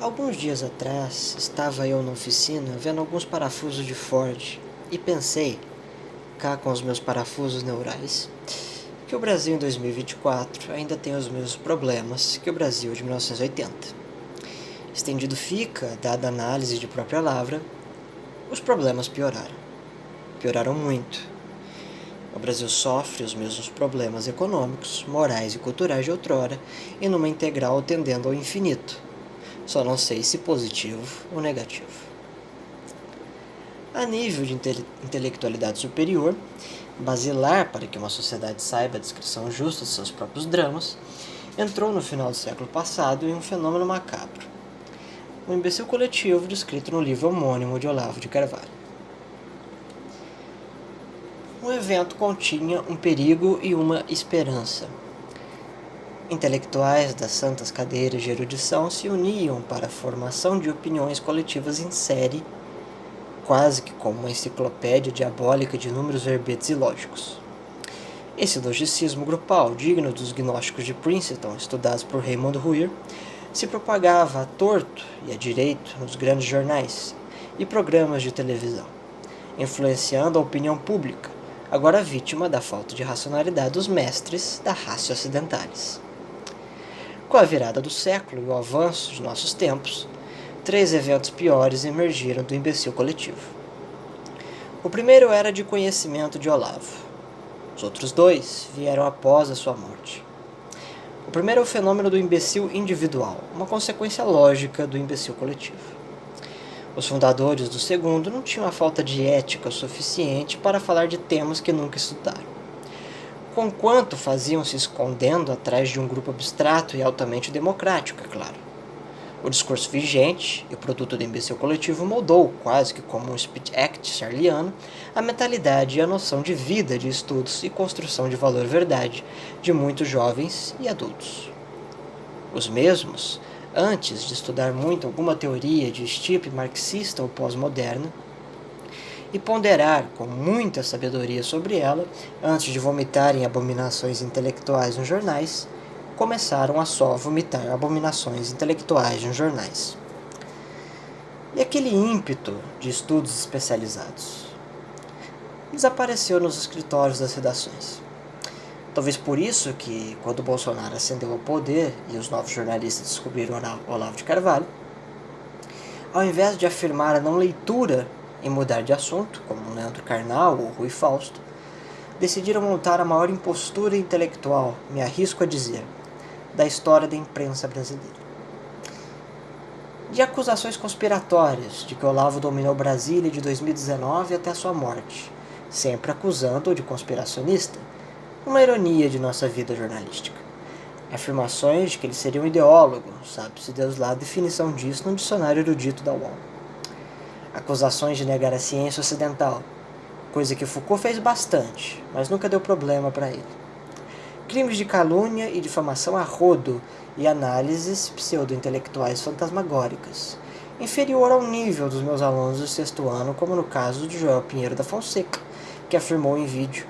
Alguns dias atrás, estava eu na oficina vendo alguns parafusos de Ford e pensei, cá com os meus parafusos neurais, que o Brasil em 2024 ainda tem os mesmos problemas que o Brasil de 1980. Estendido fica, dada a análise de própria lavra, os problemas pioraram. Pioraram muito. O Brasil sofre os mesmos problemas econômicos, morais e culturais de outrora, e numa integral tendendo ao infinito. Só não sei se positivo ou negativo. A nível de intelectualidade superior, basilar para que uma sociedade saiba a descrição justa de seus próprios dramas, entrou no final do século passado em um fenômeno macabro. Um imbecil coletivo descrito no livro homônimo de Olavo de Carvalho. O evento continha um perigo e uma esperança. Intelectuais das santas cadeiras de erudição se uniam para a formação de opiniões coletivas em série, quase que como uma enciclopédia diabólica de números, verbetes e lógicos. Esse logicismo grupal, digno dos gnósticos de Princeton, estudados por Raymond Royer, se propagava à torto e à direito nos grandes jornais e programas de televisão, influenciando a opinião pública, agora vítima da falta de racionalidade dos mestres da ratio ocidentais. Com a virada do século e o avanço de nossos tempos, 3 eventos piores emergiram do imbecil coletivo. O primeiro era de conhecimento de Olavo. Os outros 2 vieram após a sua morte. O primeiro é o fenômeno do imbecil individual, uma consequência lógica do imbecil coletivo. Os fundadores do segundo não tinham a falta de ética suficiente para falar de temas que nunca estudaram. Conquanto faziam-se escondendo atrás de um grupo abstrato e altamente democrático, é claro. O discurso vigente e o produto do imbecil coletivo moldou, quase que como um speech act charliano, a mentalidade e a noção de vida, de estudos e construção de valor-verdade de muitos jovens e adultos. Os mesmos, antes de estudar muito alguma teoria de estipe marxista ou pós-moderna, e ponderar com muita sabedoria sobre ela, antes de vomitarem abominações intelectuais nos jornais, começaram a só vomitar abominações intelectuais nos jornais. E aquele ímpeto de estudos especializados desapareceu nos escritórios das redações. Talvez por isso que, quando Bolsonaro ascendeu ao poder e os novos jornalistas descobriram Olavo de Carvalho, ao invés de afirmar a não leitura e mudar de assunto, como Leandro Carnal ou Rui Fausto, decidiram montar a maior impostura intelectual, me arrisco a dizer, da história da imprensa brasileira. De acusações conspiratórias de que Olavo dominou Brasília de 2019 até sua morte, sempre acusando-o de conspiracionista, uma ironia de nossa vida jornalística. Afirmações de que ele seria um ideólogo, sabe-se Deus lá a definição disso no dicionário erudito da UOL. Acusações de negar a ciência ocidental, coisa que Foucault fez bastante, mas nunca deu problema para ele. Crimes de calúnia e difamação a rodo e análises pseudo-intelectuais fantasmagóricas, inferior ao nível dos meus alunos do 6º ano, como no caso de Joel Pinheiro da Fonseca, que afirmou em vídeo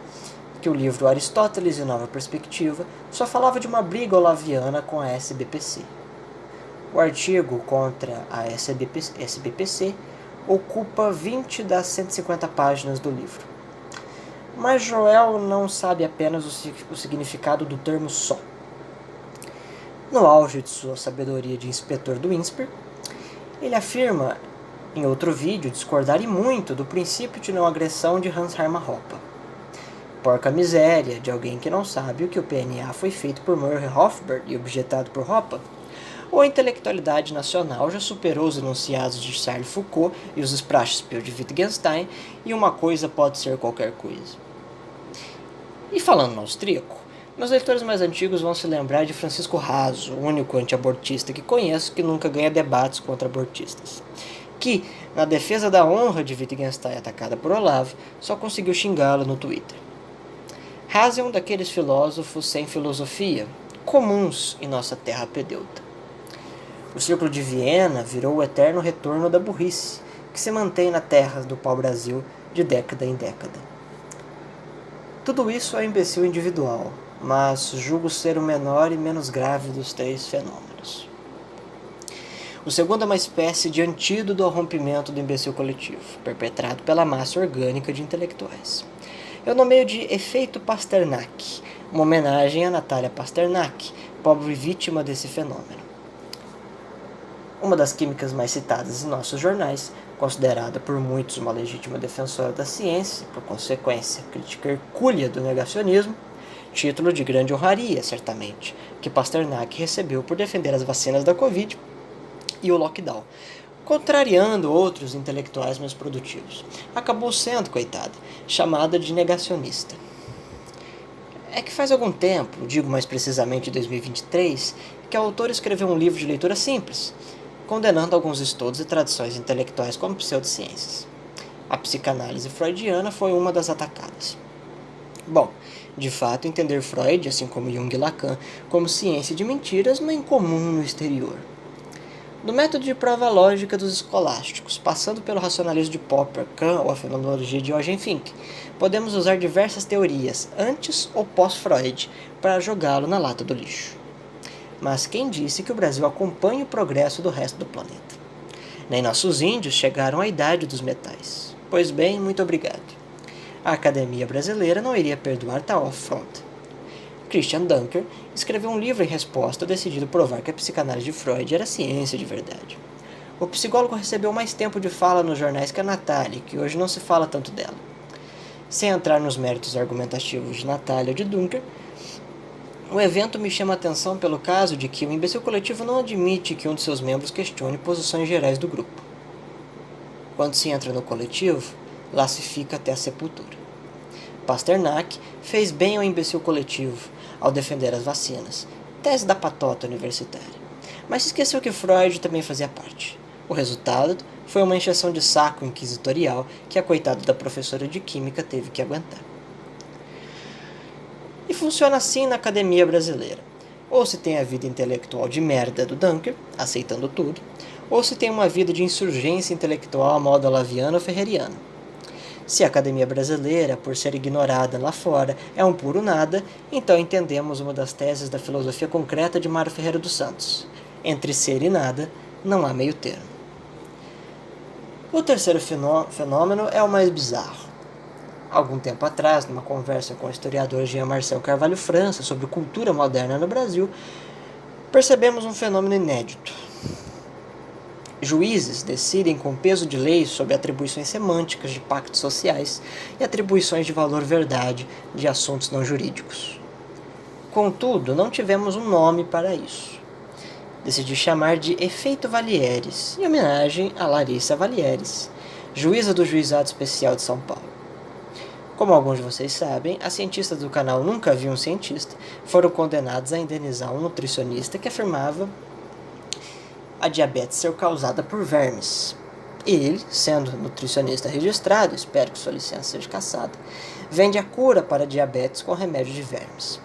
que o livro Aristóteles e Nova Perspectiva só falava de uma briga olaviana com a SBPC. O artigo contra a SBPC ocupa 20 das 150 páginas do livro. Mas Joel não sabe apenas o significado do termo só. No auge de sua sabedoria de inspetor do INSPER, ele afirma, em outro vídeo, discordar e muito do princípio de não agressão de Hans Hermann Hoppe. Porca miséria de alguém que não sabe o que o PNA foi feito por Murray Rothbard e objetado por Hoppe, ou a intelectualidade nacional já superou os enunciados de Charles Foucault e os Sprachspiel de Wittgenstein, e uma coisa pode ser qualquer coisa. E falando no austríaco, meus leitores mais antigos vão se lembrar de Francisco Raso, o único anti-abortista que conheço que nunca ganha debates contra abortistas, que, na defesa da honra de Wittgenstein atacada por Olavo, só conseguiu xingá-lo no Twitter. Raso é um daqueles filósofos sem filosofia, comuns em nossa terra pedeuta. O Círculo de Viena virou o eterno retorno da burrice, que se mantém na terra do pau-brasil de década em década. Tudo isso é imbecil individual, mas julgo ser o menor e menos grave dos 3 fenômenos. O segundo é uma espécie de antídoto ao rompimento do imbecil coletivo, perpetrado pela massa orgânica de intelectuais. Eu nomeio de efeito Pasternak, uma homenagem a Natália Pasternak, pobre vítima desse fenômeno. Uma das químicas mais citadas em nossos jornais, considerada por muitos uma legítima defensora da ciência, por consequência, crítica hercúlea do negacionismo, título de grande honraria, certamente, que Pasternak recebeu por defender as vacinas da Covid e o lockdown, contrariando outros intelectuais mais produtivos. Acabou sendo, coitada, chamada de negacionista. É que faz algum tempo, digo mais precisamente 2023, que a autora escreveu um livro de leitura simples, condenando alguns estudos e tradições intelectuais como pseudociências. A psicanálise freudiana foi uma das atacadas. Bom, de fato, entender Freud, assim como Jung e Lacan, como ciência de mentiras não é incomum no exterior. Do método de prova lógica dos escolásticos, passando pelo racionalismo de Popper, Kant ou a fenomenologia de Eugen Fink, podemos usar diversas teorias, antes ou pós-Freud, para jogá-lo na lata do lixo. Mas quem disse que o Brasil acompanha o progresso do resto do planeta? Nem nossos índios chegaram à idade dos metais. Pois bem, muito obrigado. A Academia Brasileira não iria perdoar tal afronta. Christian Dunker escreveu um livro em resposta decidido provar que a psicanálise de Freud era ciência de verdade. O psicólogo recebeu mais tempo de fala nos jornais que a Natália, que hoje não se fala tanto dela. Sem entrar nos méritos argumentativos de Natália ou de Dunker, o evento me chama a atenção pelo caso de que o imbecil coletivo não admite que um de seus membros questione posições gerais do grupo. Quando se entra no coletivo, lá se fica até a sepultura. Pasternak fez bem ao imbecil coletivo ao defender as vacinas, tese da patota universitária. Mas esqueceu que Freud também fazia parte. O resultado foi uma encheção de saco inquisitorial que a coitada da professora de química teve que aguentar. E funciona assim na academia brasileira. Ou se tem a vida intelectual de merda do Dunker, aceitando tudo, ou se tem uma vida de insurgência intelectual à moda olaviana ou ferreriana. Se a academia brasileira, por ser ignorada lá fora, é um puro nada, então entendemos uma das teses da filosofia concreta de Mário Ferreira dos Santos. Entre ser e nada, não há meio termo. O terceiro fenômeno é o mais bizarro. Algum tempo atrás, numa conversa com o historiador Jean-Marcel Carvalho França sobre cultura moderna no Brasil, percebemos um fenômeno inédito. Juízes decidem com peso de lei sobre atribuições semânticas de pactos sociais e atribuições de valor-verdade de assuntos não jurídicos. Contudo, não tivemos um nome para isso. Decidi chamar de Efeito Valieres, em homenagem a Larissa Valieres, juíza do Juizado Especial de São Paulo. Como alguns de vocês sabem, as cientistas do canal Nunca Vi um Cientista foram condenadas a indenizar um nutricionista que afirmava a diabetes ser causada por vermes. Ele, sendo nutricionista registrado, espero que sua licença seja cassada, vende a cura para diabetes com remédio de vermes.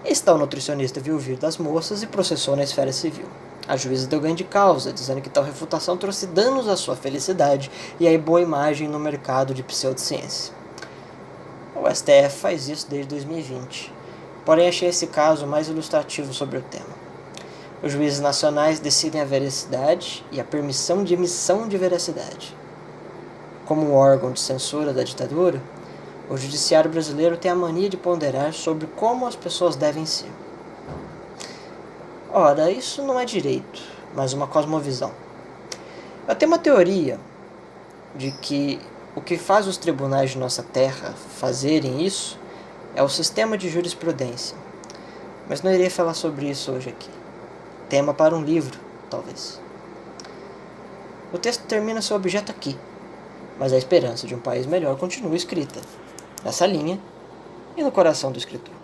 Esse tal nutricionista viu o vir das moças e processou na esfera civil. A juíza deu ganho de causa, dizendo que tal refutação trouxe danos à sua felicidade e à boa imagem no mercado de pseudociência. O STF faz isso desde 2020, porém achei esse caso mais ilustrativo sobre o tema. Os juízes nacionais decidem a veracidade e a permissão de emissão de veracidade. Como um órgão de censura da ditadura, o judiciário brasileiro tem a mania de ponderar sobre como as pessoas devem ser. Ora, isso não é direito, mas uma cosmovisão. Eu tenho uma teoria de que o que faz os tribunais de nossa terra fazerem isso é o sistema de jurisprudência. Mas não irei falar sobre isso hoje aqui. Tema para um livro, talvez. O texto termina seu objeto aqui, mas a esperança de um país melhor continua escrita, nessa linha e no coração do escritor.